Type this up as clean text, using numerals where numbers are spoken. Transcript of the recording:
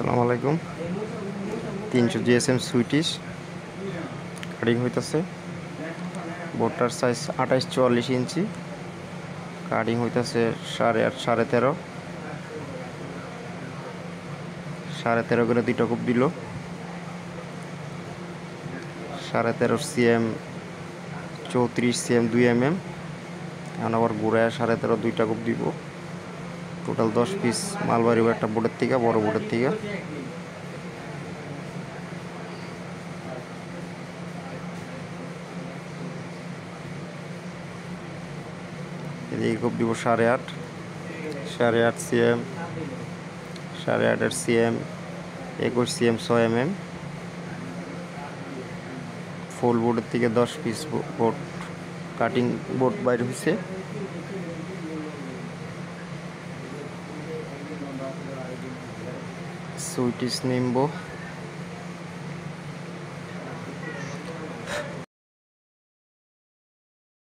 আসসালামু আলাইকুম। 300 GSM সুইটিশ cutting হইতেছে। বোর্ডটার সাইজ 28-44 ইঞ্চি। কাটিং হইতেছে 8.5 13.5 13.5 করে দুইটা কূপ দিল। 13.5 সিএম 34 সিএম 2 mm। এখন আবার ঘুরায় 13.5 দুইটা কূপ দিব। টোটাল 10 পিস মাল বাড়িব একটা বোর্ডের থেকে, বড় বোর্ডের থেকে। এদিকে কূপ দিব 8.5 সিএম 8.5 সিএম 21 সিএম 6 mm। ফুল বোর্ডের থেকে 10 পিস বোর্ড কাটিং বোর্ড বাইর হয়েছে। সুইটিশ নিম্বো